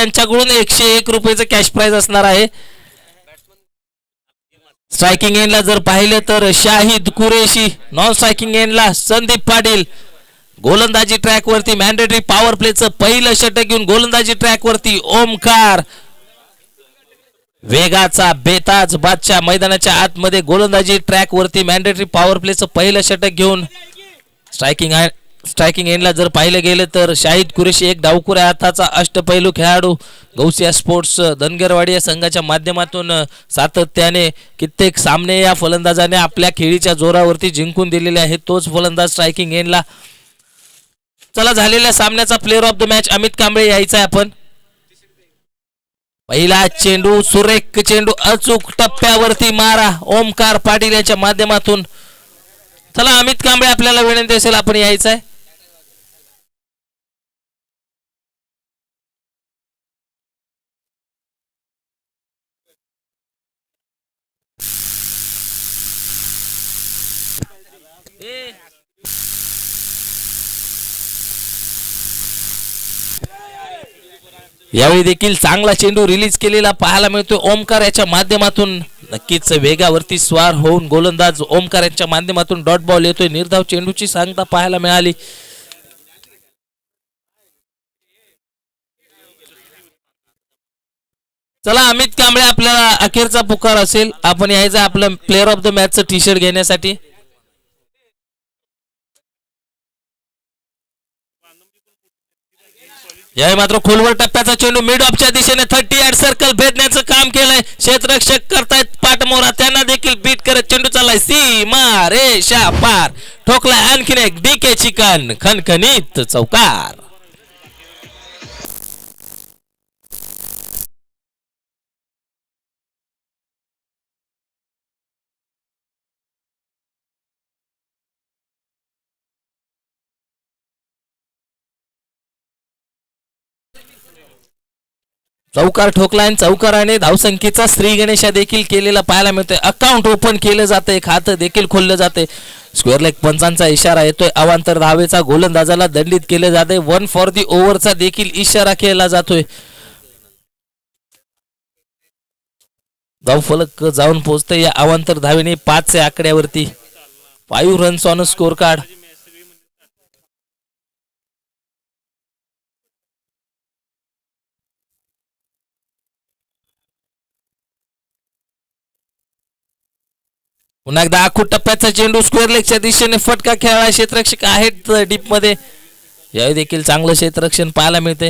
यांच्याकडून 101 रुपयाचं cash price असणार आहे. स्ट्रायकिंग एंडला जर पाहिलं तर शाहिद कुरेशी, नॉन स्ट्रायकिंग एंडला संदीप पाटील. गोलंदाजी ट्रॅक वरती मॅन्डेटरी पॉवर प्लेचं पहिलं षटक घेऊन गोलंदाजी ट्रॅक वरती ओमकार. वेगाचा बेताज बादशाह मैदानाच्या आतमध्ये गोलंदाजी ट्रॅक वरती मॅन्डेटरी पॉवर प्लेचं पहिलं षटक घेऊन. स्ट्रायकिंग एंडला जर पाहिलं गेलं तर शाहिद कुरेशी एक डावखुऱ्या हाताचा अष्टपैलू खेळाडू. गौसिया स्पोर्ट्स धनगरवाडी या संघाच्या माध्यमातून सातत्याने कित्येक सामने या फलंदाजाने आपल्या खेळीच्या जोरावरती जिंकून दिलेले आहेत. तोच फलंदाज स्ट्रायकिंग एंडला. चला झालेल्या सामन्याचा player of the match Amit Kamble यायचा आहे आपण. पहिला चेंडू सुरेख चेंडू अचूक टप्प्यावरती मारा ओमकार पाटील यांच्या माध्यमातून. चला अमित कांबळे आपल्याला विनंती असेल आपण यायचं आहे. यावेळी देखील चांगला चेंडू रिलीज केलेला पाहायला मिळतोय ओमकार याच्या माध्यमातून. नक्कीच वेगावरती स्वार होऊन गोलंदाज ओमकार यांच्या माध्यमातून डॉट बॉल येतोय. निर्धाव चेंडूची सांगता पाहायला मिळाली. चला अमित कांबळे आपल्याला अखेरचा पुकार असेल आपण यायचं आपलं प्लेअर ऑफ द मॅचचं टी शर्ट घेण्यासाठी. यावेळी मात्र खोलवर टप्प्याचा चेंडू मिड ऑफच्या दिशेने 30 यार्ड सर्कल भेदण्याचं काम केलंय. क्षेत्ररक्षक करतायत पाठमोरा, त्यांना देखील बीट करत चेंडू चाललाय सीमा रेषा पार. ठोकलाय आणखीन एक डीके चिकन खणखणीत चौकार. चौकार ठोकलाय. चौकाराने धावसंख्येचा श्री गणेशा देखील केलेला पाहायला मिळतोय. अकाउंट ओपन केलं जातंय, खातं देखील खोललं जाते. स्क्वेअर लेग पंचांचा इशारा येतोय. अवांतर धावेचा गोलंदाजाला दंडित केले जाते. 1 फॉर दी ओव्हरचा देखील इशारा केला जातोय. धावफलक जाऊन पोहोचतोय या अवांतर धावेने 5 आकड्यावरती. 5 रन्स ऑन स्कोर कार्ड. पुन्हा एकदा आखूट टप्प्याचा चेंडू स्क्वेअर लेगच्या दिशेने फटका खेळायला क्षेत्ररक्षक आहेत डीप मध्ये. यावेळी देखील चांगलं क्षेत्ररक्षण पाहायला मिळते.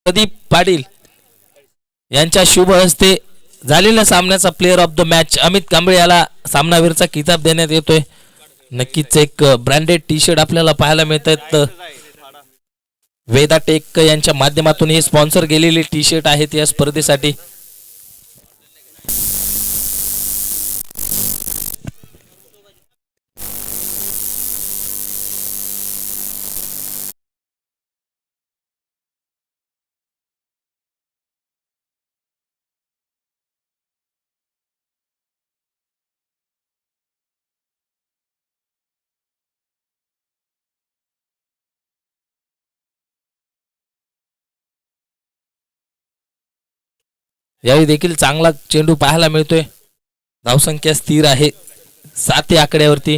प्रदीप पाटील यांच्या शुभ हस्ते झालेल्या सामन्याचा player of the match Amit Kamble याला सामनावीरचा किताब देण्यात येतोय. नक्कीच एक ब्रँडेड टी शर्ट आपल्याला पाहायला मिळत आहेत. वेदा टेक यांच्या माध्यमातून हे स्पॉन्सर केलेले टी शर्ट आहेत या स्पर्धेसाठी. यावेळी देखील चांगला चेंडू पाहायला मिळतोय. धावसंख्या स्थिर आहे 7 आकड्यावरती.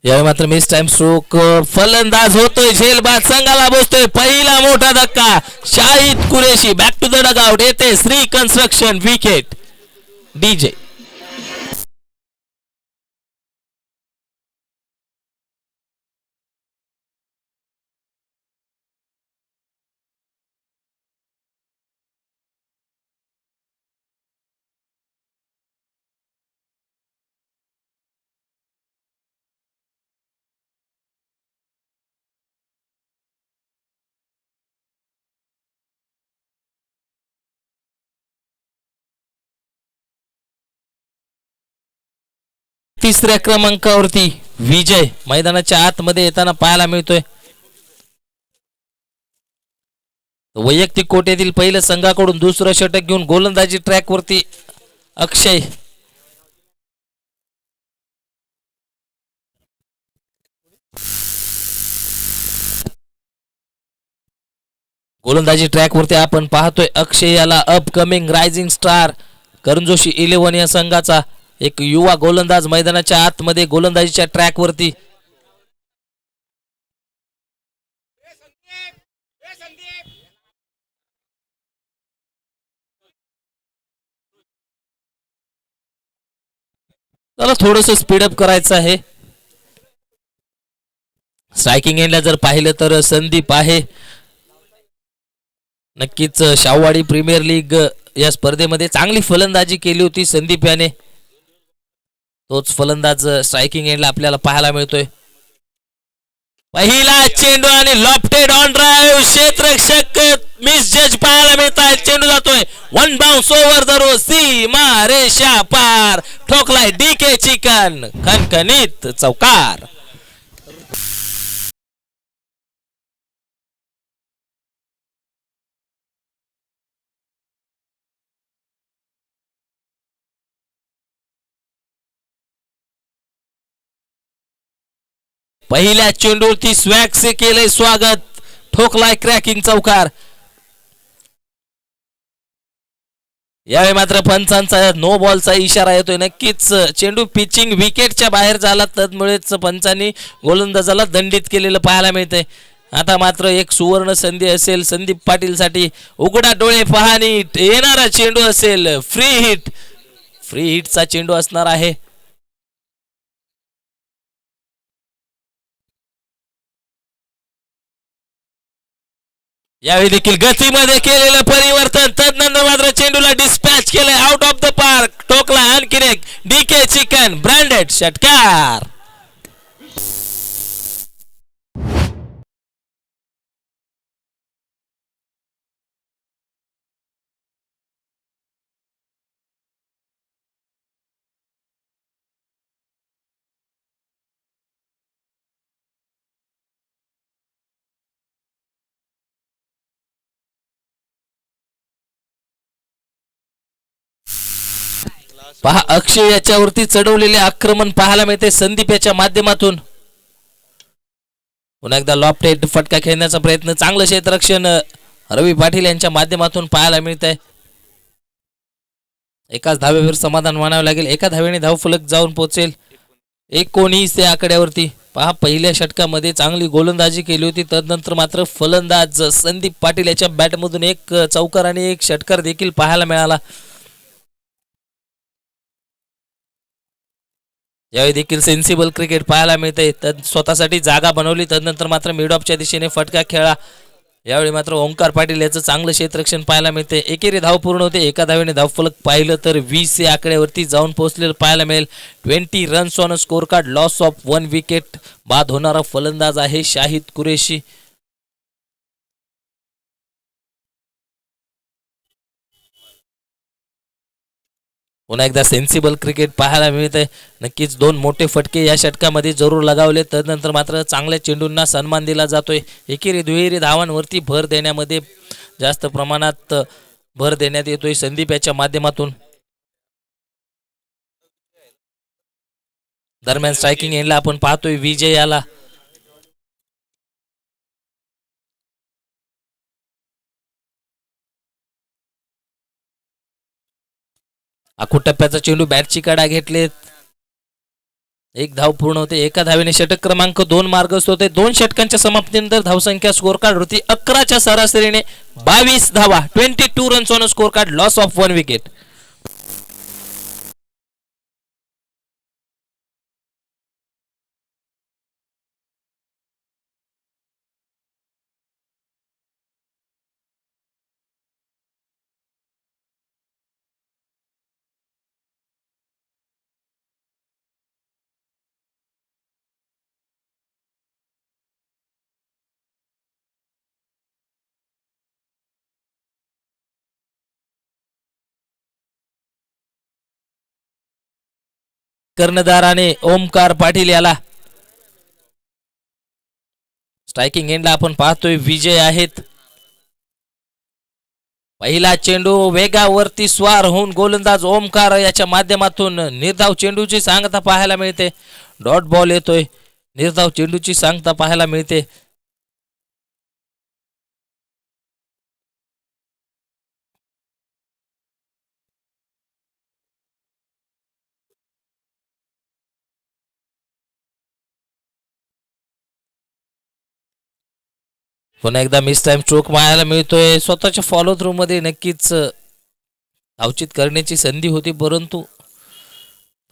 यावेळी मात्र मिस टाइम स्ट्रोक. फलंदाज होतोय झेलबाद, संघाला बसतोय पहिला मोठा धक्का. Shahid Qureshi back to the dugout. येते श्री कन्स्ट्रक्शन विकेट. डीजे तिसऱ्या क्रमांकावरती विजय मैदानाच्या आतमध्ये येताना पाहायला मिळतोय. वैयक्तिक कोट्यातील पहिलं संघाकडून दुसरं षटक घेऊन गोलंदाजी ट्रॅक वरती अक्षय. गोलंदाजी ट्रॅकवरती आपण पाहतोय अक्षय याला अपकमिंग रायझिंग स्टार करण जोशी 11 या संघाचा एक युवा गोलंदाज मैदानाच्या आतमध्ये गोलंदाजीच्या ट्रॅकवरती. त्याला थोडस स्पीडअप करायचं आहे. स्ट्रायकिंग एंडला जर पाहिलं तर संदीप आहे. नक्कीच शाहूवाडी प्रीमियर लीग या स्पर्धेमध्ये चांगली फलंदाजी केली होती संदीप याने. तोच फलंदाज स्ट्रायकिंग एंडला आपल्याला पाहायला मिळतोय. पहिला चेंडू आणि लॉफ्टेड ऑन ड्राइव्ह क्षेत्ररक्षक मिस जज पाहायला मिळत आहे. चेंडू जातोय one bounce over the rope सीमा रेषा पार. ठोकलाय डीके चिकन खणखणीत चौकार. पहिल्या चेंडूवरती स्वॅक्स केलंय स्वागत. ठोकलाय क्रॅकिंग चौकार. यावेळी मात्र पंचांचा नो बॉलचा इशारा येतोय. नक्कीच चेंडू पिचिंग विकेटच्या बाहेर झाला त्यामुळेच पंचांनी गोलंदाजाला दंडित केलेलं पाहायला मिळतंय. आता मात्र एक सुवर्ण संधी असेल संदीप पाटील साठी. उघडा डोळे पाहणी येणारा चेंडू असेल फ्री हिट. फ्री हिटचा चेंडू असणार आहे. यावेळी देखील गतीमध्ये केलेलं परिवर्तन. तदनंतर मात्र चेंडूला डिस्पॅच केलंय out of the park. Tokla आणखीन एक डीके चिकन ब्रँडेड षटकार. पहा अक्षय याच्यावरती चढवलेले आक्रमण पाहायला मिळते संदीप याच्या माध्यमातून. पुन्हा एकदा लॉफ्टेड फटका खेळण्याचा प्रयत्न. चांगलं क्षेत्ररक्षण रवी पाटील यांच्या माध्यमातून पाहायला मिळत आहे. एकाच धावेवर समाधान मानावं लागेल. एका धावेने धावफलक जाऊन पोहोचेल 19 या आकड्यावरती. पहा पहिल्या षटकामध्ये चांगली गोलंदाजी केली होती. तदनंतर मात्र फलंदाज संदीप पाटील याच्या बॅटमधून एक चौकार आणि एक षटकार देखील पाहायला मिळाला. यावेळी देखील सेन्सिबल क्रिकेट पाहायला मिळते. स्वतःसाठी जागा बनवली. तदनंतर मात्र मिड ऑफच्या दिशेने फटका खेळा. यावेळी मात्र ओंकार पाटील याचं चांगलं क्षेत्ररक्षण पाहायला मिळते. एकेरी धाव पूर्ण होते. एका धावेने धावफलक पाहिलं तर 20 या आकड्यावरती जाऊन पोहोचलेलं पाहायला मिळेल. 20 runs on score card. Loss of 1 wicket. बाद होणारा फलंदाज आहे शाहिद कुरेशी. पुन्हा एकदा सेन्सिबल क्रिकेट पाहायला मिळते. नक्कीच 2 मोठे फटके या षटकामध्ये जरूर लगावले. तदनंतर मात्र चांगल्या चेंडूंना सन्मान दिला जातोय. एकेरी दुहेरी धावांवरती भर देण्यामध्ये जास्त प्रमाणात भर देण्यात येतोय संदीप याच्या माध्यमातून. दरम्यान स्ट्रायकिंग एंडला आपण पाहतोय विजय याला. आखूड टप्प्याचा चेंडू बॅटची कडा घेतलेत. एक धाव पूर्ण होते. एका धावेने षटक क्रमांक 2 मार्गस्थ होते. 2 षटकांच्या समाप्तीनंतर धावसंख्या स्कोर कार्ड होती 11च्या सरासरीने 22 धावा. 22 runs on score card. Loss of 1 wicket. कर्णधाराने ओमकार पाटील याला. स्ट्रायकिंग एंडला आपण पाहतोय विजय आहेत. पहिला चेंडू वेगावरती स्वार होऊन गोलंदाज ओमकार याच्या माध्यमातून निर्धाव चेंडूची सांगता पाहायला मिळते. डॉट बॉल येतोय. निर्धाव चेंडूची सांगता पाहायला मिळते. पुन्हा एकदा मिस टाइम स्ट्रोक मारायला मिळतोय. स्वतःच्या फॉलो थ्रू मध्ये नक्कीच अवचित करण्याची संधी होती, परंतु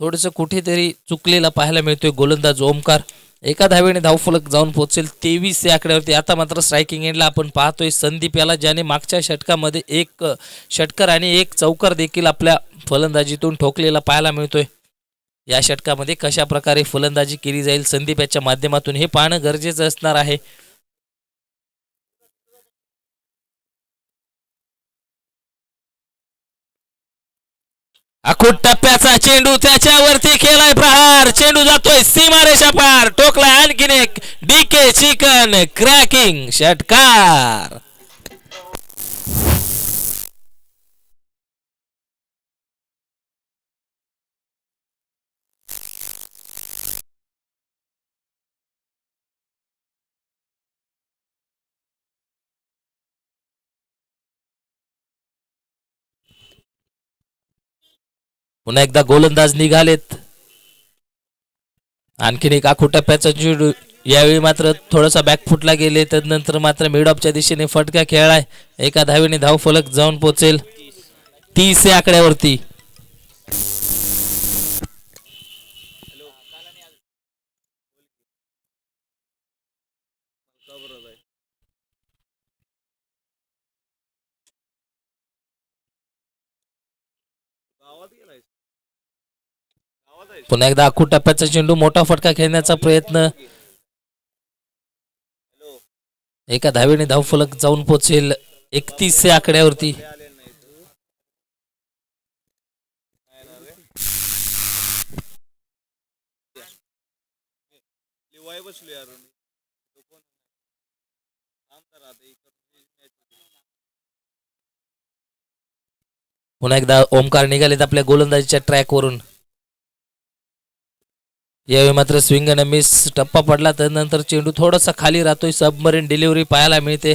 थोडंसं कुठेतरी चुकलेला पाहायला मिळतोय गोलंदाज ओमकार. एका धावेने धावफलक जाऊन पोहोचेल 23 या आकड्यावरती. आता मात्र स्ट्रायकिंग एंडला आपण पाहतोय संदीप याला, ज्याने मागच्या षटकामध्ये एक षटकार आणि एक चौकार देखील आपल्या फलंदाजीतून ठोकलेला पाहायला मिळतोय. या षटकामध्ये कशा प्रकारे फलंदाजी केली जाईल संदीप याच्या माध्यमातून हे पाहणं गरजेचं असणार आहे. आखूट टप्प्याचा चेंडू त्याच्यावरती केलाय प्रहार. चेंडू जातोय सीमारेषा पार. टोकलाय आणखीन एक डीके चिकन क्रॅकिंग षटकार. पुन्हा एकदा गोलंदाज निघालेत. आणखीन एक आखूट टप्प्याचा चेंडू. यावेळी मात्र थोडासा बॅकफुटला गेले, त्यानंतर मात्र मिड ऑफच्या दिशेने फटका खेळलाय. एका धावेने धावफलक जाऊन पोहोचेल 30 या आकड्यावरती. पुन्हा एकदा आखूट टप्प्याचा चेंडू. मोठा फटका खेळण्याचा प्रयत्न. एका धावेने धावफलक जाऊन पोहोचेल 31 या आकड्यावरती. पुन्हा एकदा ओमकार निघालेत आपल्या गोलंदाजीच्या ट्रॅकवरून. यावेळी मात्र स्विंग आणि मिस टप्पा पडला, त्यानंतर चेंडू थोडासा खाली राहतोय. सबमरीन डिलिव्हरी पाहायला मिळते.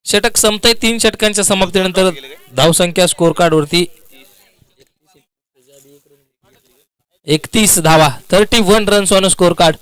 षटक संपतंय. 3 षटकांच्या समाप्तीनंतर धावसंख्या स्कोर कार्ड वरती 31 धावा, 31 रन्स ऑन स्कोर कार्ड.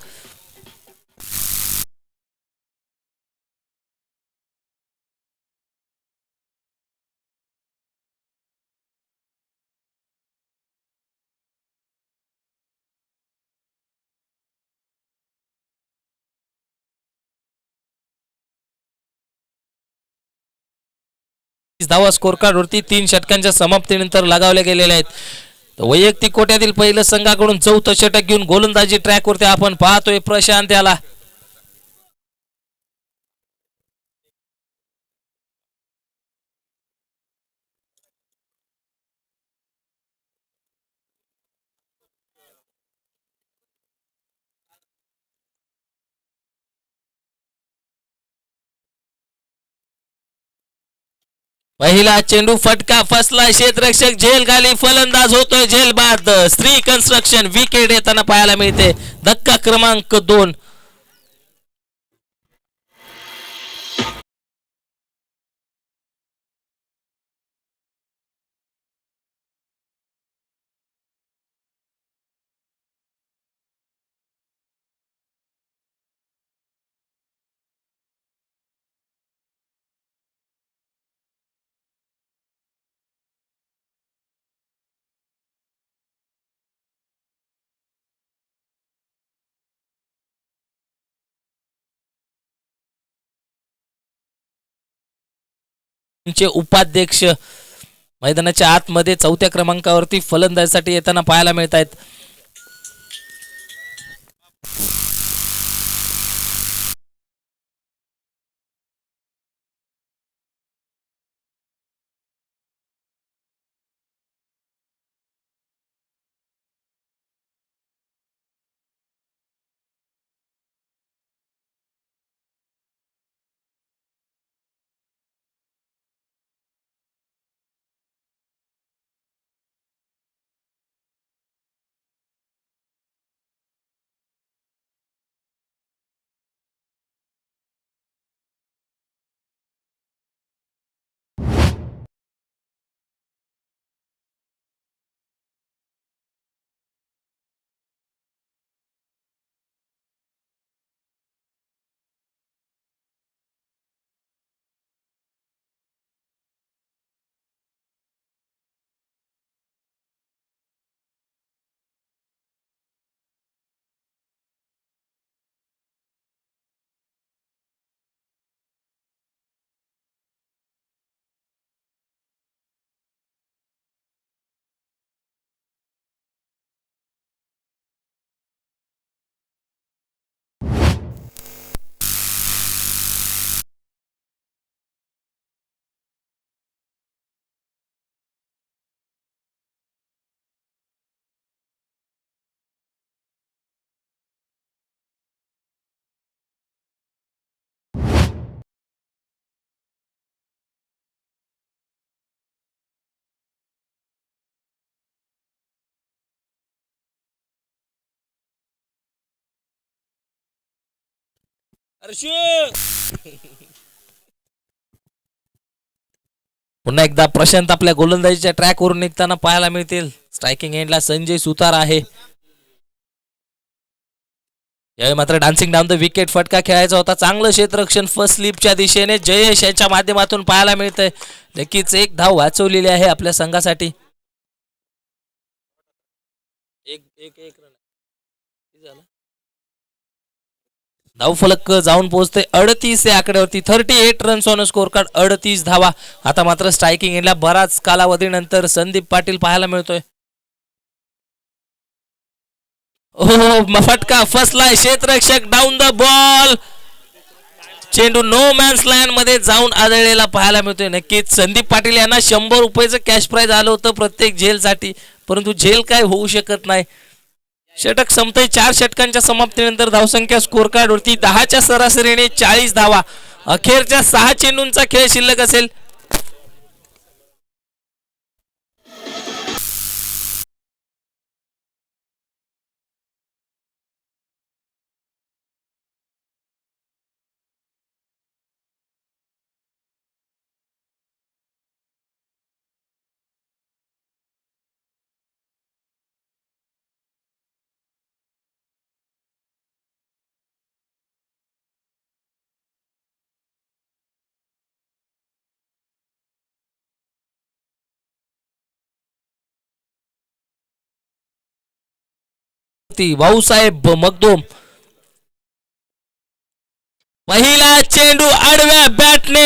धावा स्कोर कार्ड वरती 3 षटकांच्या समाप्तीनंतर लगावले गेलेले आहेत. वैयक्तिक कोट्यातील पहिलं संघाकडून 4थं षटक घेऊन गोलंदाजी ट्रॅकवरती आपण पाहतोय प्रशांत याला. पहिला चेंडू फटका फसला. क्षेत्ररक्षक झेल खाली. फलंदाज होतोय झेल बाद. श्री कन्स्ट्रक्शन विकेट येताना पाहायला मिळते. धक्का क्रमांक 2. उपाध्यक्ष मैदानाच्या आतमध्ये 4थ्या क्रमांकावरती फलंदाजीसाठी येताना पाहायला मिळत आहेत. पुन्हा एकदा प्रशांत आपल्या गोलंदाजीच्या ट्रॅकवरून निघताना पाहायला मिळतील. स्ट्रायकिंग एंडला संजय सुतार आहे. यावेळी मात्र डान्सिंग डाऊन द विकेट फटका खेळायचा होता. चांगलं क्षेत्ररक्षण फर्स्ट स्लिपच्या दिशेने जयेश यांच्या माध्यमातून पाहायला मिळतंय. नक्कीच एक धाव वाचवलेली आहे आपल्या संघासाठी. धावफलक जाऊन पोहोचते 38 या आकड्यावरती. 38 रन्स ऑन स्कोर कार्ड, 38 धावा. आता मात्र स्ट्रायकिंग एंडला बराच कालावधीनंतर संदीप पाटील पाहायला मिळतोय. फटका फसलाय. क्षेत्ररक्षक डाऊन द बॉल. चेंडू नो मॅन्स लँड मध्ये जाऊन आदळलेला पाहायला मिळतोय. नक्कीच संदीप पाटील यांना 100 रुपयाचं कॅश प्राइज आलं होतं प्रत्येक झेलसाठी, परंतु झेल काय होऊ शकत नाही. षटक संपतय. 4 षटकांच्या समाप्तीनंतर धावसंख्या स्कोर कार्ड वरती 10च्या सरासरीने 40 धावा. अखेरच्या 6 चेंडूंचा खेळ शिल्लक असेल. भाऊसाहेब मगदोम. पहिला चेंडू आडव्या बॅटने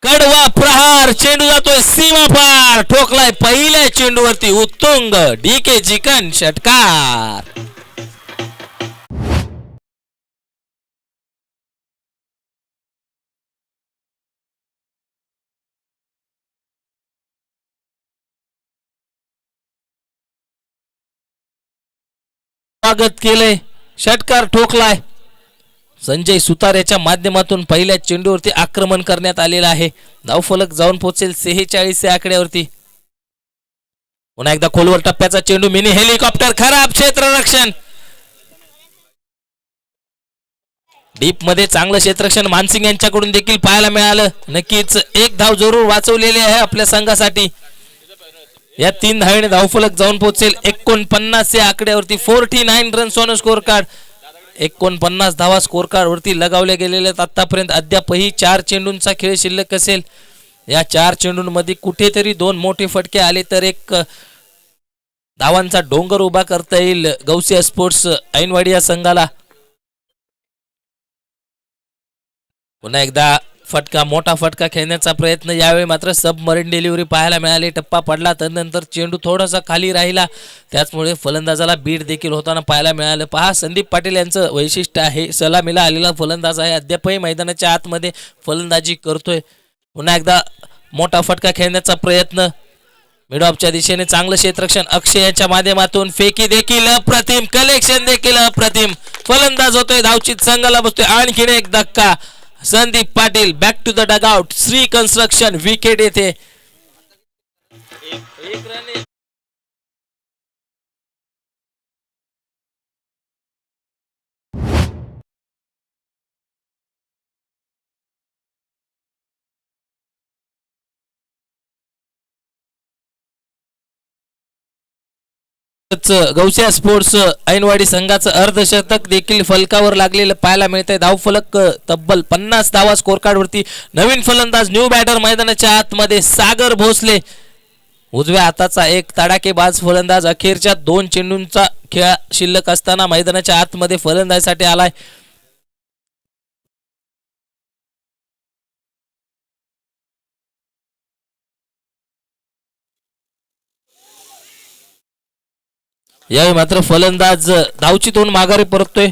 कडवा प्रहार. चेंडू जातोय सीमा पार. ठोकलाय पहिल्या चेंडूवरती उत्तुंग डीके चिकन षटकार. स्वागत केलंय. षटकार ठोकलाय. संजय सुतार याच्या माध्यमातून पहिल्या चेंडूवरती आक्रमण करण्यात आलेलं आहे. धावफलक जाऊन पोहोचेल 46 या आकड्यावरती. पुन्हा एकदा खोलवर टप्प्याचा चेंडू. Mini helicopter. खराब क्षेत्ररक्षण. डीप मध्ये चांगलं क्षेत्ररक्षण मानसिंग यांच्याकडून देखील पाहायला मिळालं. नक्कीच एक धाव जरूर वाचवलेली आहे आपल्या संघासाठी. या 3 धावेने धावफलक जाऊन पोहोचेल 49 या आकड्यावरती. 49 रन्स ऑन स्कोर कार्ड. 49 धावा स्कोर कार्ड वरती लगावले गेलेले आहेत. आतापर्यंत अद्यापही 4 चेंडूंचा खेळ शिल्लक असेल. या 4 चेंडूंमध्ये कुठेतरी 2 मोठे फटके आले तर एक धावांचा डोंगर उभा करता येईल गौसिया स्पोर्ट्स ऐनवाडी या संघाला. पुन्हा एकदा फटका, मोठा फटका खेळण्याचा प्रयत्न. यावेळी मात्र सबमरीन डिलिव्हरी पाहायला मिळाली. टप्पा पडला तदनंतर चेंडू थोडासा खाली राहिला, त्याचमुळे फलंदाजाला बीट देखील होताना पाहायला मिळालं. पहा, संदीप पाटील यांचं वैशिष्ट्य आहे, सलामीला आलेला फलंदाज आहे. अद्यापही मैदानाच्या आतमध्ये फलंदाजी करतोय. पुन्हा एकदा मोठा फटका खेळण्याचा प्रयत्न. मिड ऑफच्या दिशेने चांगलं क्षेत्ररक्षण अक्षय यांच्या माध्यमातून. फेकी देखील अप्रतिम, कलेक्शन देखील अप्रतिम. फलंदाज होतोय, धावचित संघाला बसतोय. आणखीन एक धक्का. Sandeep Patil back to the dugout. Shri construction wicket येथे. गौसिया स्पोर्ट्स ऐनवाडी संघाचं अर्धशतक देखील फलकावर लागलेलं पाहायला मिळतंय. धावफलक तब्बल 50 धावा स्कोर कार्ड वरती. नवीन फलंदाज, न्यू बॅटर मैदानाच्या आतमध्ये सागर भोसले. उजव्या हाताचा एक तडाखेबाज फलंदाज. अखेरच्या 2 चेंडूंचा खेळ शिल्लक असताना मैदानाच्या आतमध्ये फलंदाजीसाठी आलाय. यावेळी मात्र फलंदाज धावचीतून माघारी परततोय.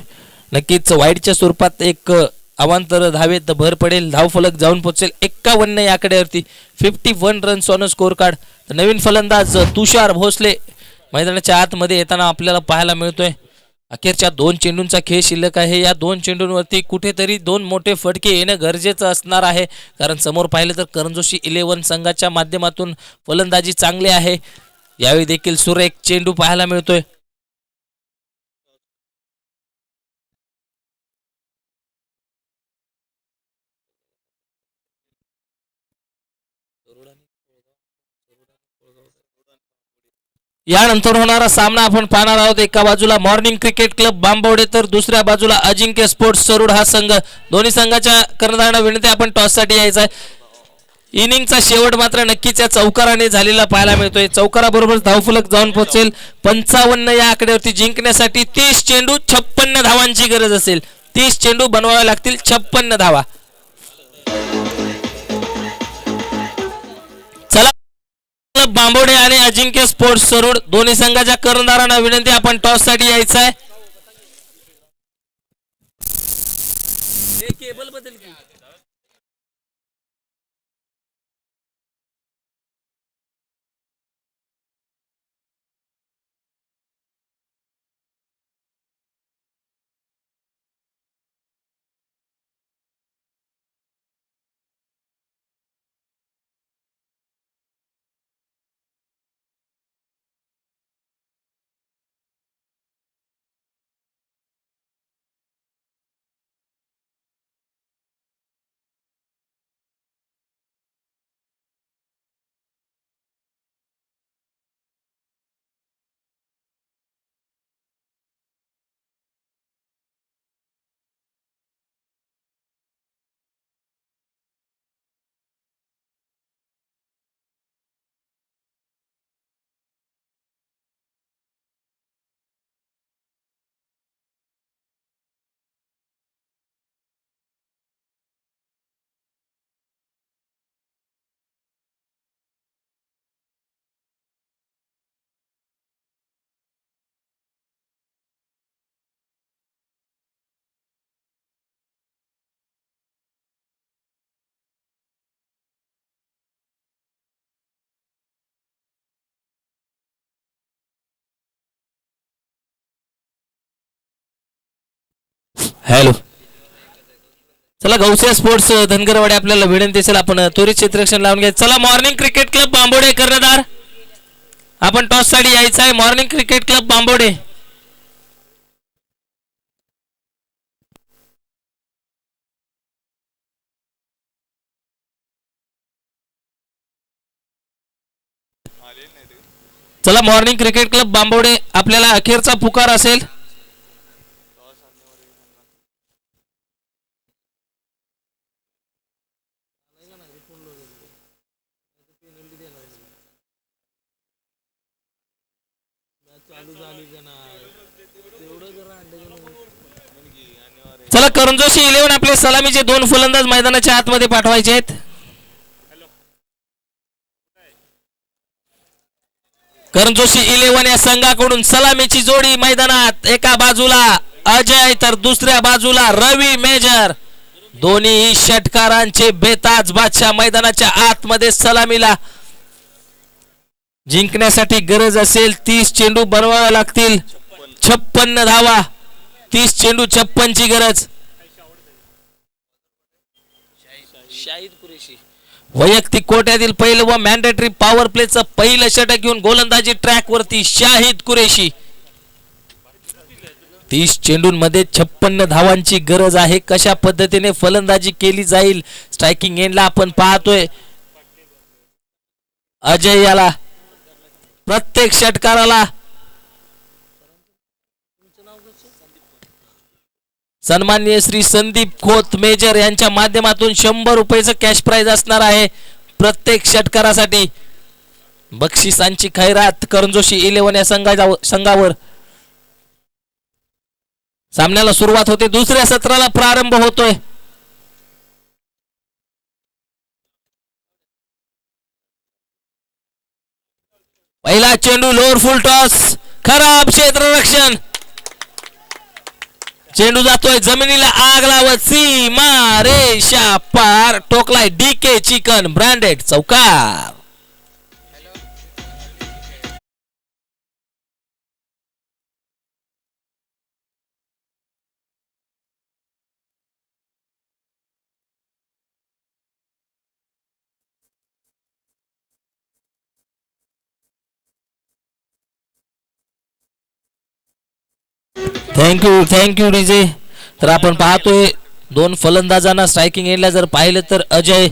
नक्कीच वाईडच्या स्वरूपात एक अवांतर धावेत भर पडेल. धावफलक जाऊन पोहोचेल 51 या आकड्यावरती. 51 रन्स ऑन स्कोर कार्ड. नवीन फलंदाज तुषार भोसले मैदानाच्या आतमध्ये येताना आपल्याला पाहायला मिळतोय. अखेरच्या 2 चेंडूंचा खेळ शिल्लक आहे. या 2 चेंडूंवरती कुठेतरी 2 मोठे फटके येणं गरजेचं असणार आहे, कारण समोर पाहिलं तर करंजोशी 11 संघाच्या माध्यमातून फलंदाजी चांगली आहे. यावेळी देखील सुरेख चेंडू पाहायला मिळतोय. यानंतर होणारा सामना आपण पाहणार आहोत. एका बाजूला मॉर्निंग क्रिकेट क्लब बांबवडे तर दुसऱ्या बाजूला अजिंक्य स्पोर्ट्स सरूड हा संघ. दोन्ही संघाच्या कर्णधारांना विनंती आपण टॉससाठी यायचा आहे. इनिंगचा शेवट मात्र नक्कीच या चौकाराने झालेला पाहायला मिळतोय. चौकाराबरोबर धावफलक जाऊन पोहोचेल 55 या आकड्यावरती. जिंकण्यासाठी 30 चेंडू 56 धावांची गरज असेल. 30 चेंडू बनवावे लागतील, 56 धावा. चला बांबोडे आणि अजिंक्य स्पोर्ट्स सरूड दोन्ही संघाच्या कर्णधारांना विनंती आपण टॉस साठी यायचं आहे. केबल बदल की हॅलो. चला गौसिया स्पोर्ट्स धनगरवाडी आपल्याला विनंती असेल आपण त्वरित क्षेत्ररक्षण लावून घ्या. चला मॉर्निंग क्रिकेट क्लब बांबोडे कर्णधार आपण टॉस साठी यायचं आहे. Morning cricket club Bambode. चला मॉर्निंग क्रिकेट क्लब बांबोडे आपल्याला अखेरचा पुकार असेल. चला करंजोशी 11 आपले सलामीचे 2 फलंदाज मैदानाच्या आतमध्ये पाठवायचे आहेत. करंजोशी 11 या संघाकडून सलामीची जोडी मैदानात. एका बाजूला अजय तर दुसऱ्या बाजूला रवी मेजर. दोन्ही षटकारांचे बेताज बादशाह मैदानाच्या आतमध्ये सलामीला. जिंकण्यासाठी गरज असेल 30 चेंडू बनवावे लागतील, 56 धावा. 30 चेंडू 56 ची गरज. वैयक्तिक कोट्यातील पहिलं व मॅन्डेटरी पॉवर प्लेचं पहिलं षटक घेऊन गोलंदाजी ट्रॅक वरती शाहिद कुरेशी. 30 चेंडूंमध्ये 56 धावांची गरज आहे. कशा पद्धतीने फलंदाजी केली जाईल स्ट्रायकिंग एंडला आपण पाहतोय. अजय याला प्रत्येक षटकाराला सन्माननीय श्री संदीप खोत मेजर यांच्या माध्यमातून 100 रुपयाचं कॅश प्राइज असणार आहे प्रत्येक षटकारासाठी. बक्षिसांची खैरात करंजोशी 11 या संघावर. सामन्याला सुरुवात होते. दुसऱ्या सत्राला प्रारंभ होतोय. पहिला चेंडू लोअर फुल टॉस. खराब क्षेत्ररक्षण. चेंडू जातोय जमिनीला आग लावत. सीमा रेषा पार. टोकलाय डीके चिकन ब्रँडेड चौकार. Thank you DJ. तर आपण पाहतोय 2 फलंदाजांना स्ट्रायकिंग एंडला जर पाहिलं तर अजय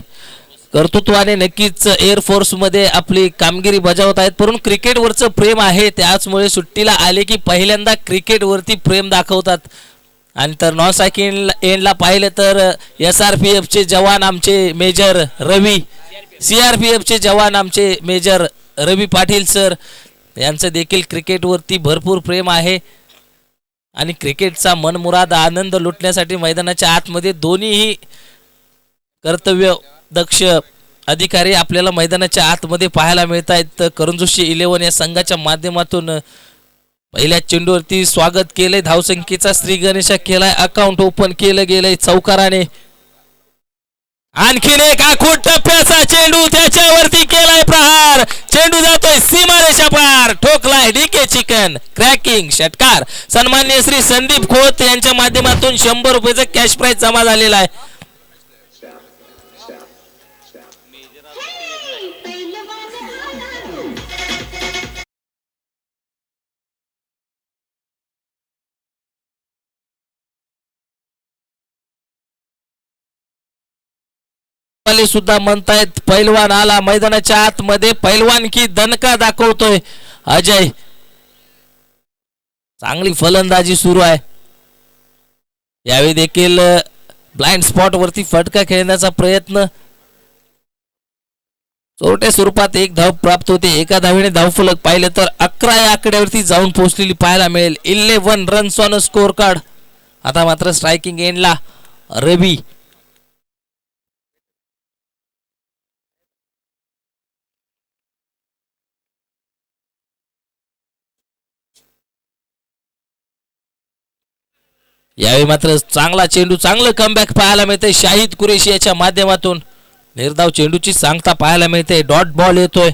कर्तृत्वाने नक्कीच एअरफोर्स मध्ये आपली कामगिरी बजावत आहेत, परंतु क्रिकेटवरचं प्रेम आहे त्याचमुळे सुट्टीला आले की पहिल्यांदा क्रिकेटवरती प्रेम दाखवतात. आणि तर नॉन स्ट्रायकिंग एंडला पाहिलं तर SRPFचे जवान आमचे मेजर रवी, CRPFचे जवान आमचे मेजर रवी पाटील सर यांचं देखील क्रिकेटवरती भरपूर प्रेम आहे. आणि क्रिकेटचा मनमुराद आनंद लुटण्यासाठी मैदानाच्या आतमध्ये दोन्हीही कर्तव्य दक्ष अधिकारी आपल्याला मैदानाच्या आतमध्ये पाहायला मिळत आहेत. करण जोशी 11 या संघाच्या माध्यमातून पहिल्या चेंडूवरती स्वागत केलंय, धावसंख्येचा श्री गणेशा केलाय, अकाउंट ओपन केलं गेलंय चौकाराने. आणखीन एक आखूड टप्प्याचा चेंडू त्याच्यावरती केलाय प्रहार, चेंडू जातोय सीमारेषा पार, ठोकलाय DK चिकन, क्रॅकिंग षटकार. सन्माननीय श्री संदीप खोत यांच्या माध्यमातून 100 रुपयाचा कॅश प्राइज जमा झालेला आहे. सुद्धा म्हणतायत पैलवान आला मैदानाच्या आतमध्ये, पैलवान की दणका दाखवतोय अजय. चांगली फलंदाजी सुरू आहे. यावेळी देखील ब्लाइंड स्पॉट वरती फटका खेळण्याचा प्रयत्न, चोरट्या स्वरूपात एक धाव प्राप्त होते. एका धावेने धावफलक पाहिलं तर 11 या आकड्यावरती जाऊन पोहोचलेली पाहायला मिळेल. 11 रन्स ऑन स्कोर कार्ड. आता मात्र स्ट्रायकिंग एंडला रवी. यावेळी मात्र चांगला चेंडू, चांगलं कमबॅक पाहायला मिळते शाहिद कुरेशी याच्या माध्यमातून. निर्धाव चेंडूची सांगता पाहायला मिळते, डॉट बॉल येतोय.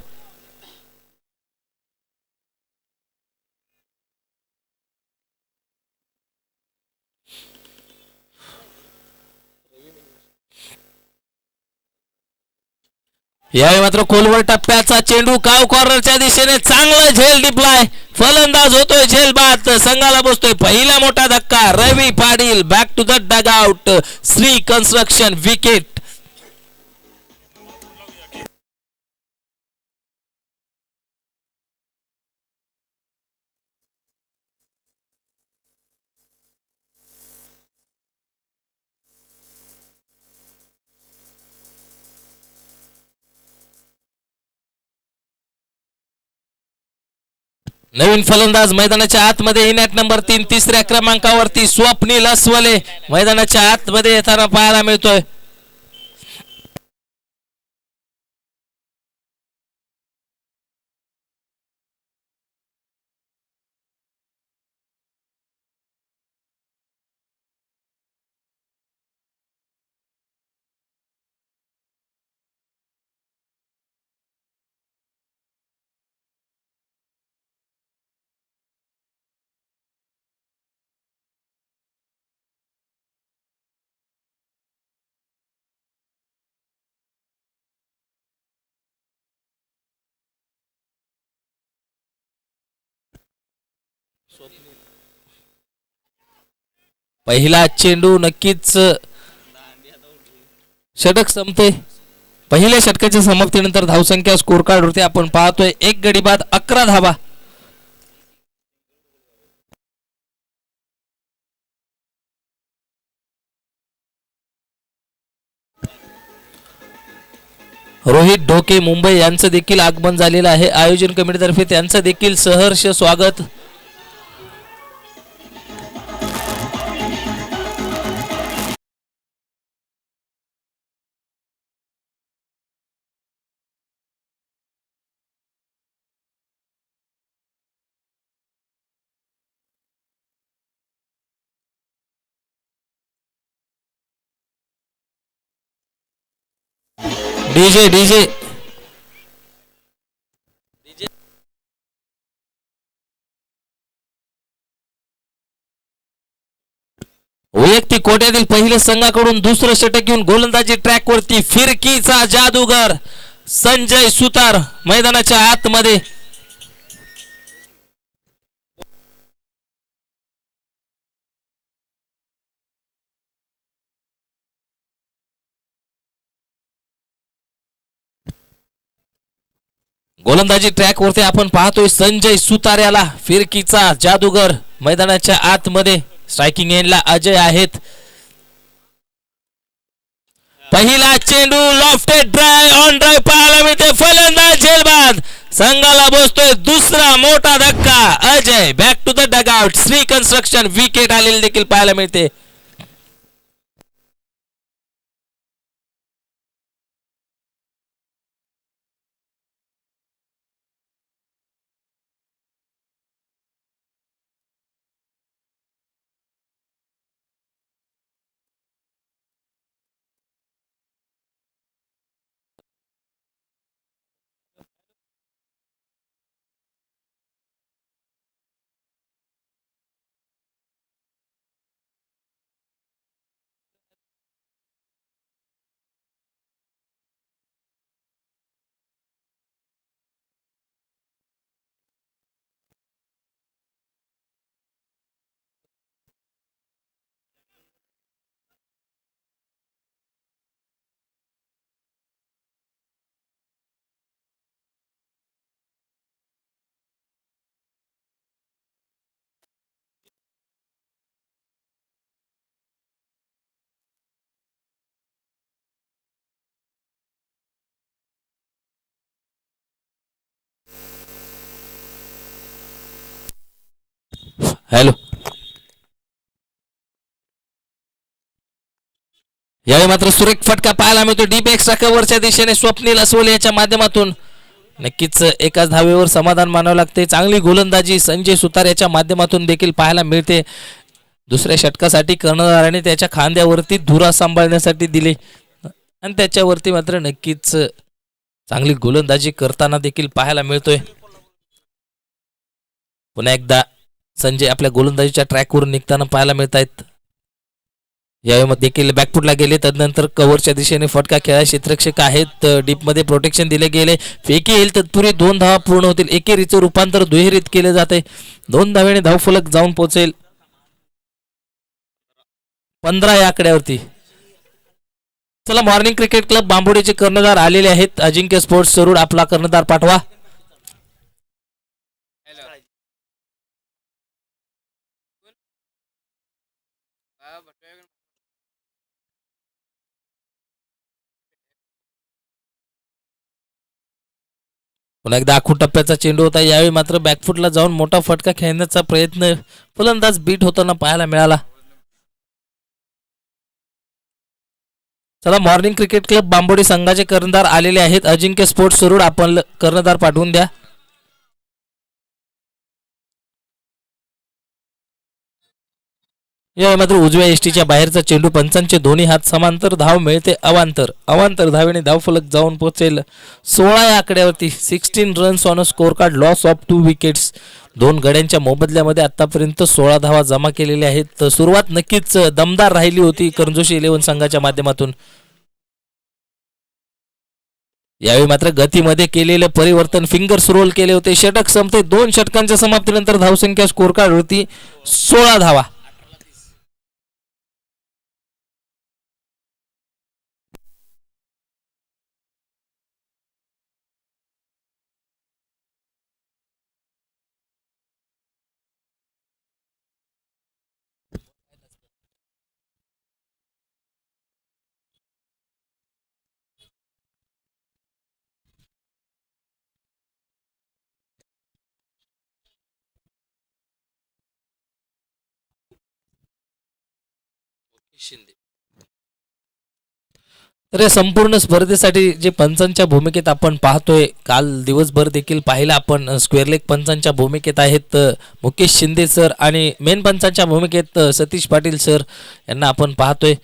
यावेळी मात्र खोलवर टप्प्याचा चेंडू, काव कॉर्नरच्या दिशेने चांगला झेल डिप्लाय, फलंदाज होतोय झेल बाद, संघाला बसतोय पहिला मोठा धक्का. Ravi Patil back to the dugout, Shri construction wicket. नवीन फलंदाज मैदानाच्या आतमध्ये इनॅट नंबर 3, तिसऱ्या क्रमांकावरती स्वप्नील अस्वले मैदानाच्या आतमध्ये येताना पाहायला मिळतोय. पहिला चेंडू नक्कीच षटक संपते. पहिल्या षटकाच्या समाप्तीनंतर धावसंख्या स्कोर कार्ड वरती आपण पाहतोय 1 गडी बाद 11 धावा. रोहित ढोके मुंबई यांचं देखील आगमन झालेलं आहे. आयोजन कमिटीतर्फे त्यांचं देखील सहर्ष स्वागत. डीजे डीजे वैयक्तिक कोट्यातील पहिल्या संघाकडून दुसरं षटक घेऊन गोलंदाजी ट्रॅक वरती फिरकीचा जादूगर संजय सुतार मैदानाच्या आतमध्ये. गोलंदाजी ट्रॅक वरती आपण पाहतोय संजय सुतार्याला, फिरकीचा जादूगर मैदानाच्या आतमध्ये. स्ट्रायकिंग एंडला अजय आहेत. पहिला चेंडू लॉफ्टेड ड्राय ऑन ड्राय पाहायला मिळते. फलंदाज झेलबाद, संघाला बसतोय दुसरा मोठा धक्का. Ajay back to the dugout. Shri construction wicket आलेले देखील पाहायला मिळते. हॅलो, यावेळी मात्र सुरेख फटका पाहायला मिळतो डीप एक्स्ट्रा कव्हरच्या दिशेने स्वप्नील अस्वले याच्या माध्यमातून. नक्कीच एकाच धावेवर समाधान मानावं लागते. चांगली गोलंदाजी संजय सुतार याच्या माध्यमातून देखील पाहायला मिळते. दुसऱ्या षटकासाठी कर्णधाराने त्याच्या खांद्यावरती धुरा सांभाळण्यासाठी दिले आणि त्याच्यावरती मात्र नक्कीच चांगली गोलंदाजी करताना देखील पाहायला मिळतोय. पुन्हा एकदा संजय आपल्या गोलंदाजीच्या ट्रॅकवरून निघताना पाहायला मिळत आहेत. यावेळी देखील बॅकफुटला गेले, तदनंतर कव्हरच्या दिशेने फटका खेळा. क्षेत्ररक्षक आहेत, डीप मध्ये प्रोटेक्शन दिले गेले. फेकी येईल तत्पूर्वी 2 धावा पूर्ण होतील. एकेरीचं रूपांतर दुहेरीत केले जाते. 2 धावेने धावफलक जाऊन पोहोचेल 15 या आकड्यावरती. चला, मॉर्निंग क्रिकेट क्लब बांबोडीचे कर्णधार आलेले आहेत. अजिंक्य स्पोर्ट्स सरूड, आपला कर्णधार पाठवा. पुन्हा एकदा आखून टप्प्याचा चेंडू होता. यावेळी मात्र बॅकफुटला जाऊन मोठा फटका खेळण्याचा प्रयत्न फलंदाज बीट होताना पाहायला मिळाला. चला, मॉर्निंग क्रिकेट क्लब बांबोडी संघाचे कर्णधार आलेले आहेत. अजिंक्य स्पोर्ट्स सरूड, आपण कर्णधार पाठवून द्या. या मात्र उजव्या एसटीच्या बाहेरचा चेंडू, पंचांचे दोन्ही हात समांतर, धाव मिळते अवांतर. अवांतर धावेने धावफलक जाऊन पोहोचेल 16 या आकड्यावरती. 16 runs on a score card, loss of 2 wickets. 2 गड्यांच्या मोबदल्यामध्ये आतापर्यंत 16 धावा जमा केलेल्या आहेत. सुरुवात नक्कीच दमदार राहिली होती करंजोशी 11 संघाच्या माध्यमातून. यावेळी मात्र गतीमध्ये केलेलं परिवर्तन, फिंगर्स रोल केले होते. षटक संपते. 2 षटकांच्या समाप्तीनंतर धावसंख्या स्कोर कार्ड वरती 16 धावा. तर या संपूर्ण स्पर्धेसाठी जे पंचांच्या भूमिकेत आपण पाहतोय, काल दिवसभर देखील पाहिलं आपण, स्क्वेअर लेग पंचांच्या भूमिकेत आहेत मुकेश शिंदे सर आणि मेन पंचांच्या भूमिकेत सतीश पाटील सर यांना आपण पाहतोय.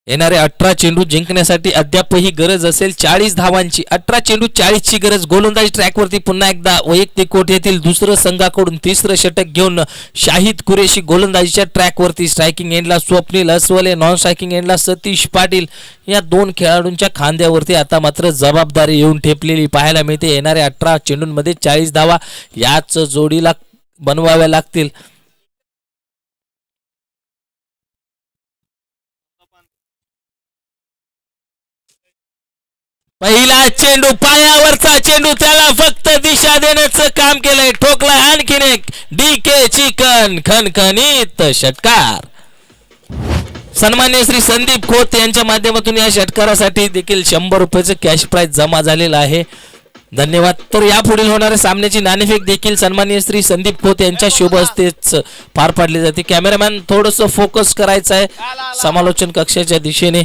येणारे 18 चेंडू जिंकण्यासाठी अद्यापही गरज असेल 40 धावांची. 18 चेंडू 40 ची गरज. गोलंदाजी ट्रॅकवरती पुन्हा एकदा वैयक्तिक कोठ्यातील दुसरं संघाकडून तिसरं षटक घेऊन शाहिद कुरेशी गोलंदाजीच्या ट्रॅकवरती. स्ट्रायकिंग एंडला स्वप्नील अस्वले, नॉन स्ट्रायकिंग एंडला सतीश पाटील. या 2 खेळाडूंच्या खांद्यावरती आता मात्र जबाबदारी येऊन ठेपलेली पाहायला मिळते. येणाऱ्या 18 चेंडूंमध्ये 40 धावा याच जोडीला बनवाव्या लागतील. पहिला चेंडू पायावरचा चेंडू त्याला फक्त दिशा देण्याचं काम केलंय. ठोकलाय आणखीन एक डी के चिकन खणखणीत षटकार. सन्मान्य श्री संदीप खोत यांच्या माध्यमातून या षटकारासाठी देखील 100 रुपयाचं कॅश प्राइज जमा झालेलं आहे. धन्यवाद. तर यापुढील होणाऱ्या सामन्याची नाणेफेक देखील सन्मान्य श्री संदीप खोत यांच्या शुभ हस्तेच पार पाडली जाते. कॅमेरामॅन थोडंसं फोकस करायचं आहे समालोचन कक्षाच्या दिशेने.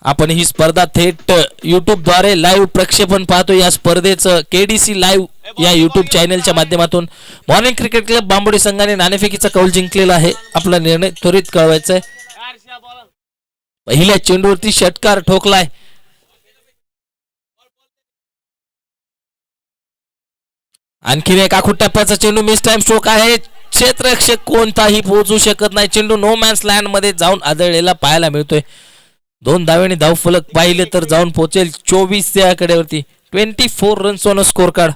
आपण ही स्पर्धा थेट युट्यूबद्वारे लाईव्ह प्रक्षेपण पाहतो. या स्पर्धेचं केडीसी लाईव्ह या युट्यूब चॅनलच्या माध्यमातून मॉर्निंग क्रिकेट क्लब बांबोडी संघाने नाणेफेकीचा कौल जिंकलेला आहे. आपला निर्णय त्वरित कळवायचा आहे. पहिल्या चेंडूवरती षटकार ठोकलाय. आणखीन एक आखूड टप्प्याचा चेंडू मिस टाइम स्ट्रोक आहे. क्षेत्ररक्षक कोणताही पोहोचू शकत नाही. चेंडू नो मॅन्स लँड मध्ये जाऊन आदळलेला पाहायला मिळतोय. 2 धावेने धावफलक पाहिले तर जाऊन पोहोचेल 24 या आकड्यावरती. 24 रन्स ऑन स्कोर कार्ड.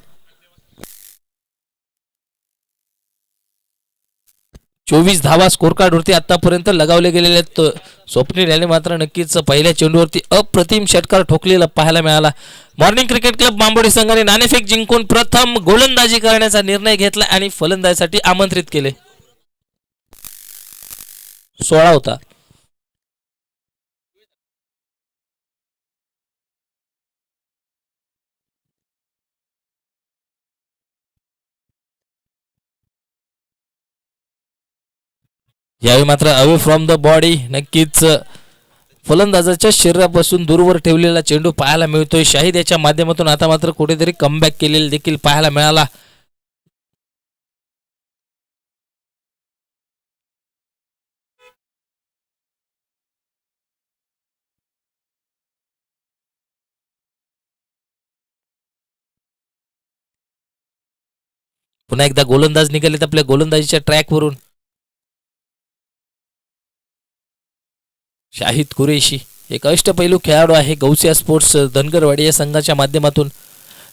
24 धावा स्कोर कार्ड वरती आतापर्यंत लगावले गेलेले आहेत. स्वप्नील याने मात्र नक्कीच पहिल्या चेंडूवरती अप्रतिम षटकार ठोकलेला पाहायला मिळाला. मॉर्निंग क्रिकेट क्लब बांबोडी संघाने नाणेफेक जिंकून प्रथम गोलंदाजी करण्याचा निर्णय घेतला आणि फलंदाजीसाठी आमंत्रित केले. 16 होता. यावेळी मात्र अवे फ्रॉम द बॉडी नक्कीच फलंदाजाच्या शरीरापासून दूरवर ठेवलेला चेंडू पाहायला मिळतोय. शाहिद याच्या माध्यमातून आता मात्र कुठेतरी कमबॅक केलेला देखील पाहायला मिळाला. पुन्हा एकदा गोलंदाज निघालेत आपल्या गोलंदाजीच्या ट्रॅकवरून. शाहिद कुरेशी एक अष्टपैलू खेळाडू आहे. गौसिया स्पोर्ट्स धनगरवाडी या संघाच्या माध्यमातून.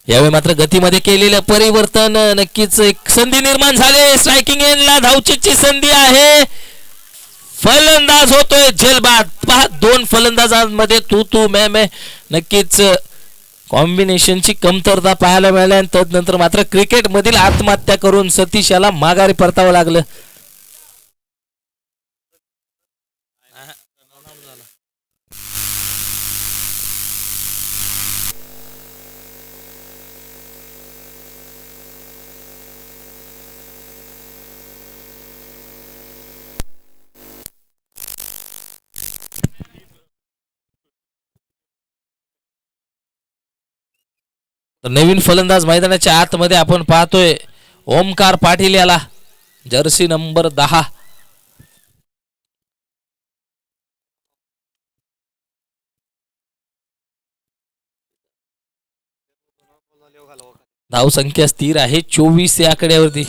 यावेळी मात्र गतीमध्ये केलेलं परिवर्तन नक्कीच एक संधी निर्माण झाले. स्ट्रायकिंग एंडला धावचीची संधी आहे. फलंदाज होतोय झेलबाद. पहा 2 फलंदाजांमध्ये तू मैं नक्कीच कॉम्बिनेशनची कमतरता पाहायला मिळाली. आणि तदनंतर मात्र क्रिकेट मधील आत्महत्या करून सतीश याला माघारी परतावं लागलं. नवीन फलंदाज मैदानाच्या आतमध्ये आपण पाहतोय ओमकार पाटील याला. Jersey number 10. धाव संख्या स्थिर आहे 24 या आकड्यावरती.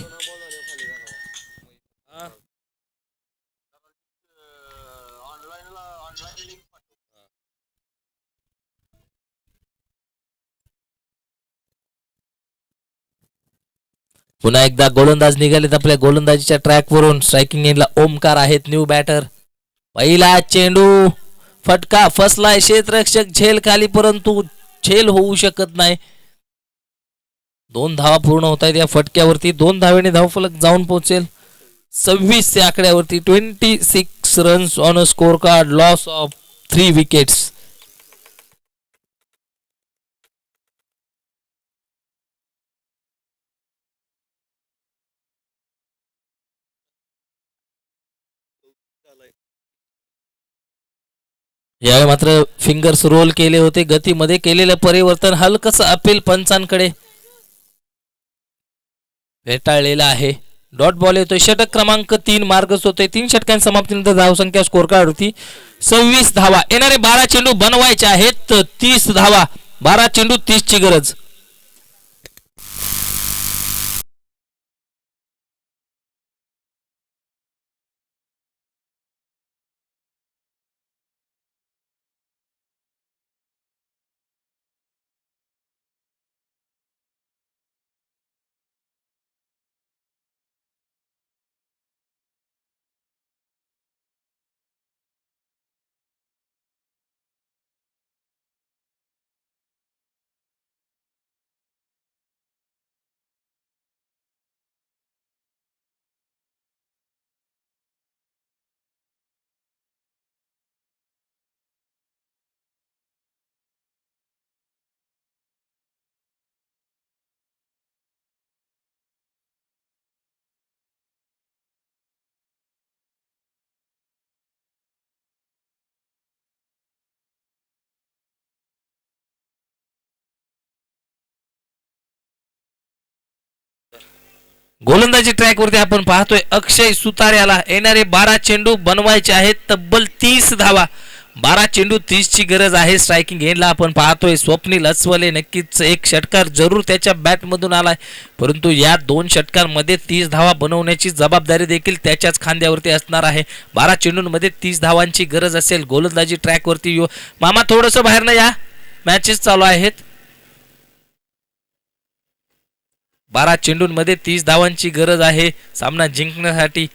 पुन्हा एकदा गोलंदाज निघालेत आपल्या गोलंदाजीच्या ट्रॅकवरून. स्ट्रायकिंग एंडला ओमकार आहेत न्यू बॅटर. पहिला चेंडू फटका फसलाय. क्षेत्ररक्षक झेल खाली परंतु झेल होऊ शकत नाही. 2 धावा पूर्ण होत आहेत या फटक्यावरती. 2 धावेने धावफलक जाऊन पोहोचेल 26 या आकड्यावरती. 26 runs on a score card. Loss of 3 wickets. यावेळी मात्र फिंगर्स रोल केले होते. गतीमध्ये केलेलं परिवर्तन हलकस अपील पंचांकडे भेटाळलेला आहे. डॉट बॉल येतोय. षटक क्रमांक 3 मार्गच होतोय. 3 षटकांच्या समाप्तीनंतर धावसंख्या स्कोर कार्ड होती 26 धावा. येणारे 12 चेंडू बनवायचे आहेत 30 धावा. 12 चेंडू 30 ची गरज. गोलंदाजी ट्रॅक वरती आपण पाहतोय अक्षय सुतार याला येणारे 12 चेंडू बनवायचे आहेत, तब्बल 30 धावा. 12 चेंडू 30 ची गरज आहे. स्ट्रायकिंग एंडला आपण पाहतोय स्वप्नील अस्वले, नक्कीच एक षटकार जरूर त्याच्या बॅट मधून आलाय, परंतु या 2 षटकांमध्ये 30 धावा बनवण्याची जबाबदारी देखील त्याच्याच खांद्यावरती असणार आहे. 12 चेंडूंमध्ये 30 धावांची गरज असेल. गोलंदाजी ट्रॅक वरती मामा थोडंसं बाहेर ना या, मॅचेस चालू आहेत. 12 चेंडूंमध्ये 30 धावांची गरज आहे सामना जिंकण्यासाठी.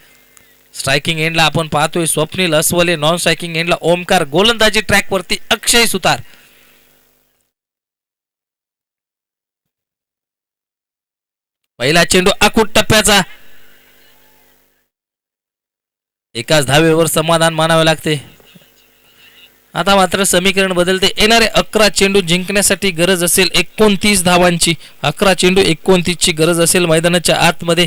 स्ट्रायकिंग एंडला आपण पाहतोय स्वप्नील अस्वले, नॉन स्ट्रायकिंग एंडला ओमकार, गोलंदाजी ट्रॅक वरती अक्षय सुतार. पहिला चेंडू आखूट टप्प्याचा, एकाच धावेवर समाधान मानावे लागते. आता मात्र समीकरण बदलते. येणारे 11 चेंडू जिंकण्यासाठी गरज असेल 29 धावांची. 11 चेंडू 29 ची गरज असेल. मैदानाच्या आतमध्ये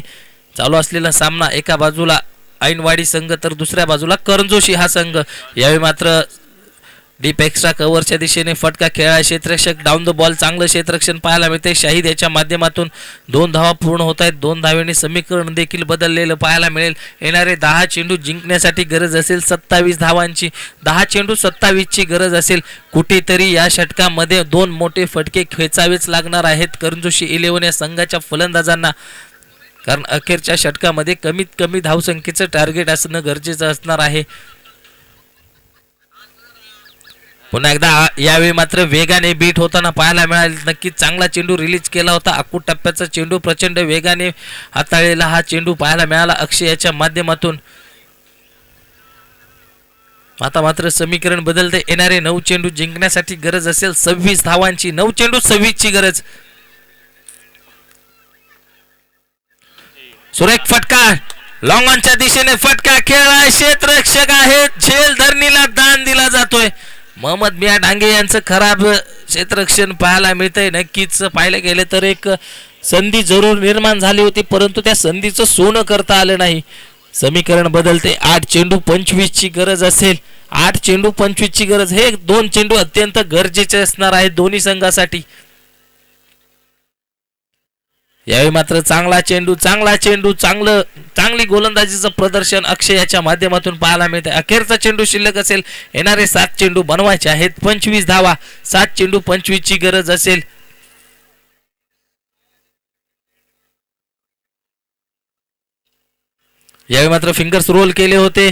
चालू असलेला सामना, एका बाजूला ऐनवाडी संघ तर दुसऱ्या बाजूला करंजोशी हा संघ. यावेळी मात्र डीप एक्स्ट्रा कव्हरच्या दिशेने फटका खेळा, क्षेत्ररक्षक डाऊन द बॉल, चांगलं क्षेत्ररक्षण पाहायला मिळते. शाहिद याच्या माध्यमातून 2 धावा पूर्ण होत आहेत. 2 धावेने समीकरण देखील बदललेलं पाहायला मिळेल. येणारे 10 चेंडू जिंकण्यासाठी गरज असेल 27 धावांची. 10 चेंडू 27 ची गरज असेल. कुठेतरी या षटकामध्ये 2 मोठे फटके खेचावेच लागणार आहेत करंजोशी 11 या संघाच्या फलंदाजांना, कारण अखेरच्या षटकामध्ये कमीत कमी धावसंख्येचं टार्गेट असणं गरजेचं असणार आहे. पुन्हा एकदा यावेळी मात्र वेगाने बीट होताना पाहायला मिळाले. नक्कीच चांगला चेंडू रिलीज केला होता. आखूट टप्प्याचा चेंडू प्रचंड वेगाने हाताळलेला हा चेंडू पाहायला मिळाला अक्षय याच्या माध्यमातून. आता मात्र समीकरण बदलते. येणारे 9 चेंडू जिंकण्यासाठी गरज असेल 26 धावांची. 9 चेंडू 26 ची गरज. सुरेख फटका, लॉंग ऑनच्या दिशेने फटका खेळला, क्षेत्ररक्षक आहेत, झेल धरणीला दान दिला जातोय. मोहम्मद मिया डांगे यांचं खराब क्षेत्ररक्षण पाहायला मिळतंय. नक्कीच पाहिलं गेलं तर एक संधी जरूर निर्माण झाली होती, परंतु त्या संधीचं सोनं करता आलं नाही. समीकरण बदलते. 8 चेंडू 25 ची गरज असेल. 8 चेंडू 25 ची गरज. हे 2 चेंडू अत्यंत गरजेचे असणार आहेत दोन्ही संघासाठी. यावेळी मात्र चांगला चेंडू, चांगली गोलंदाजीचं प्रदर्शन अक्षय याच्या माध्यमातून पाहायला मिळते. अखेरचा चेंडू शिल्लक असेल. येणारे 7 चेंडू बनवायचे आहेत. 25 धावा. 7 चेंडू 25 ची गरज असेल. यावेळी मात्र फिंगर्स रोल केले होते.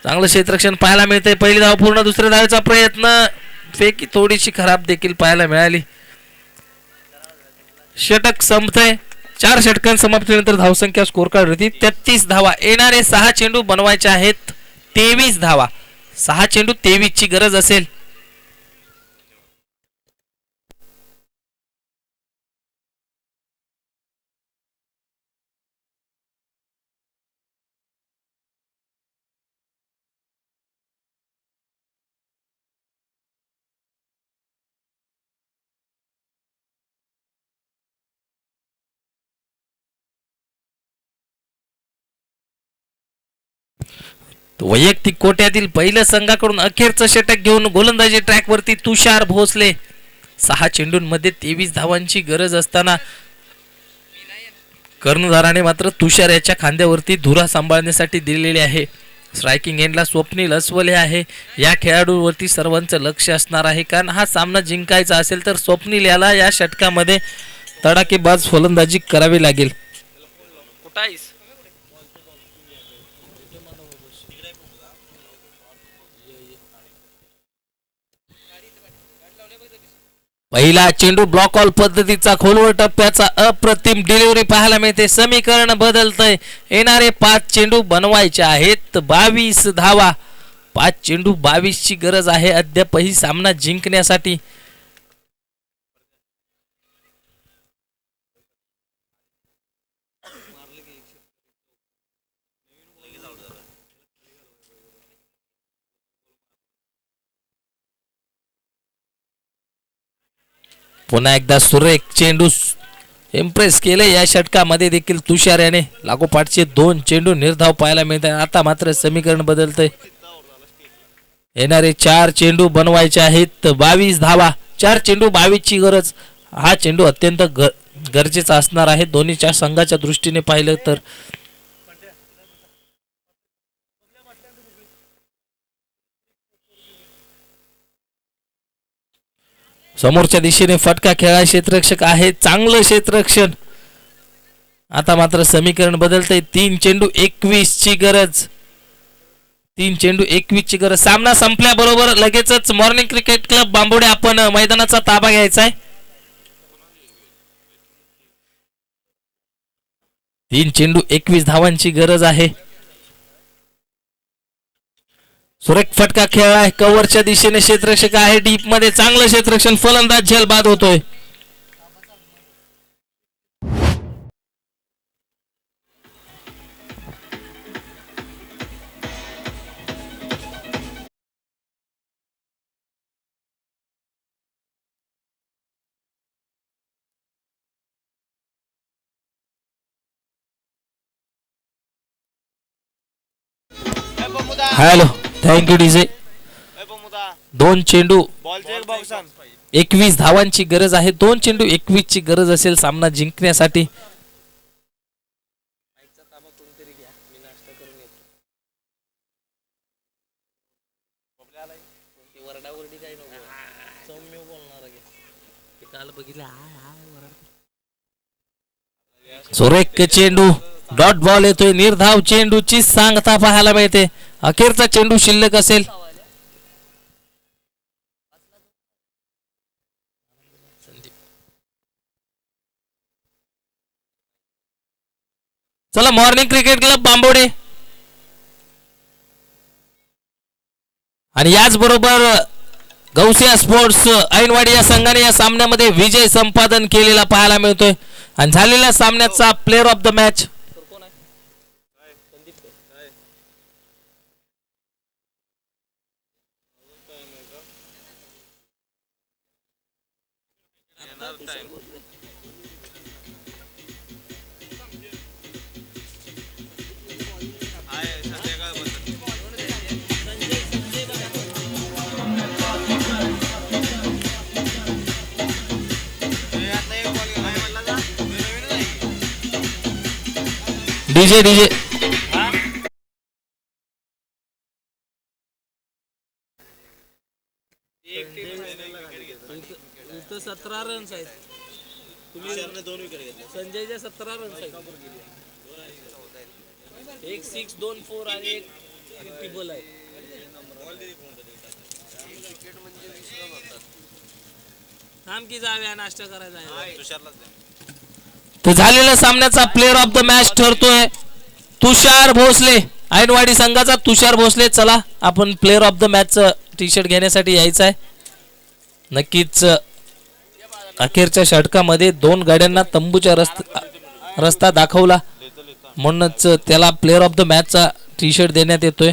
चांगलं क्षेत्ररक्षण पाहायला मिळते. पहिली धाव पूर्ण. दुसऱ्या धावेचा प्रयत्न, फेकी थोडीशी खराब देखील पाहायला मिळाली. षटक संपतंय. 4 षटकां समाप्तीनंतर धावसंख्या स्कोर कार्ड होती 33 धावा. येणारे 6 चेंडू बनवायचे आहेत 23 धावा. 6 चेंडू 23 ची गरज असेल. वैयक्तिक कोट्यातील पहिल्या संघाकडून अखेरचं षटक घेऊन गोलंदाजी ट्रॅक वरती तुषार भोसले. 6 चेंडूंमध्ये 23 धावांची गरज असताना कर्णधाराने मात्र तुषार याच्या खांद्यावरती धुरा सांभाळण्यासाठी दिलेली आहे. स्ट्रायकिंग एंडला स्वप्नील अस्वले आहे. या खेळाडूवरती सर्वांचं लक्ष असणार आहे, कारण हा सामना जिंकायचा असेल तर स्वप्नील याला या षटकामध्ये तडाखेबाज फलंदाजी करावी लागेल. पहिला चेंडू ब्लॉक ऑल पद्धतीचा खोलवर टप्प्याचा अप्रतिम डिलिव्हरी पाहायला मिळते. समीकरण बदलतंय. येणारे 5 चेंडू बनवायचे आहेत 22 धावा. 5 चेंडू 22 ची गरज आहे अद्यापही सामना जिंकण्यासाठी. पुन्हा एकदा सुरेख चेंडू इम्प्रेस केले या षटकामध्ये देखील तुषार याने. लागोपाठचे 2 चेंडू निर्धाव पाहायला मिळतात. आता मात्र समीकरण बदलतंय. येणारे 4 चेंडू बनवायचे आहेत 22 धावा. 4 चेंडू 22 ची गरज. हा चेंडू अत्यंत गरजेचं असणार आहे दोन्हीच्या संघाच्या दृष्टीने पाहिलं तर. समोरच्या दिशेने फटका खेळा, क्षेत्ररक्षक आहे, चांगलं क्षेत्ररक्षण. आता मात्र समीकरण बदलतंय. 3 चेंडू 21 ची गरज. 3 चेंडू 21 ची गरज. सामना संपल्याबरोबर लगेचच मॉर्निंग क्रिकेट क्लब बांबोडे आपण मैदानाचा ताबा घ्यायचा आहे. 3 चेंडू 21 धावांची गरज आहे. सुरेख फटका खेळलाय कव्हरच्या दिशेने, क्षेत्ररक्षक आहे डीप मध्ये, चांगलं क्षेत्ररक्षण, फलंदाज झेलबाद होतोय. Hello, thank you DJ. 2 चेंडू 21 धावांची गरज आहे. 2 चेंडू 21 ची गरज असेल सामना जिंकण्यासाठी. सुरेख चेंडू, डॉट बॉल येतोय, निर्धाव चेंडूची सांगता पाहायला मिळते. अखेरचा चेंडू शिल्लक असेल. चला मॉर्निंग क्रिकेट क्लब बांबोडे आणि याचबरोबर गौसिया स्पोर्ट्स ऐनवाडी या संघाने या सामन्यामध्ये विजय संपादन केलेला पाहायला मिळतोय. आणि झालेल्या सामन्याचा player of the match DJ 17 runs आहेत. संजयचे 17 रन्स आहेत. 1 6 2 4 आणि 1 टिबल आहे. थांब की जाऊया नाश्ता करायचा. तर झालेल्या सामन्याचा player of the match ठरतोय Tushar Bhosale, Ainwadi संघाचा तुषार भोसले. चला आपण player of the match T shirt घेण्यासाठी यायचं आहे. नक्कीच अखेरच्या षटकामध्ये 2 गाड्यांना तंबूच्या रस्ता दाखवला म्हणूनच त्याला प्लेअर ऑफ द मॅचचा टी शर्ट देण्यात येतोय.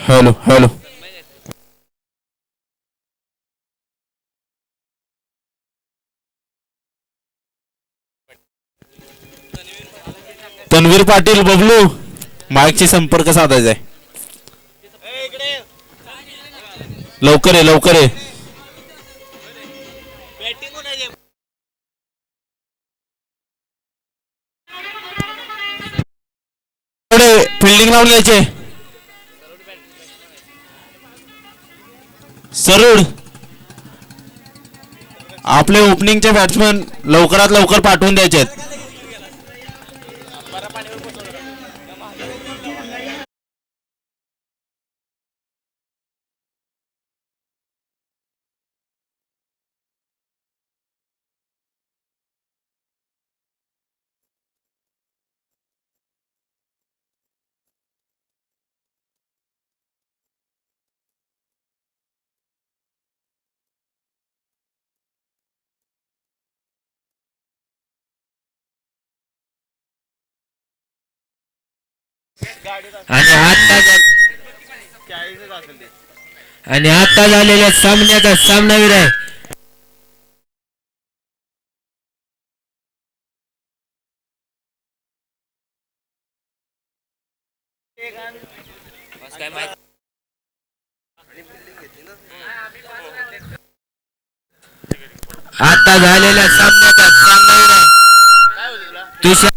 हॅलो हॅलो, तन्वीर पाटील बबलू माईकशी संपर्क साधायचा आहे. लवकर ये लवकर ये. फिल्डिंग लावून यायचे. सरुड आपले ओपनिंगचे बॅट्समन लवकरात लवकर पाठवून द्यायचे आहेत. आणि आता झालेल्या सामन्याचा सामनावीर आहे आता झालेल्या सामन्याचा सामनावीर आहे तुषार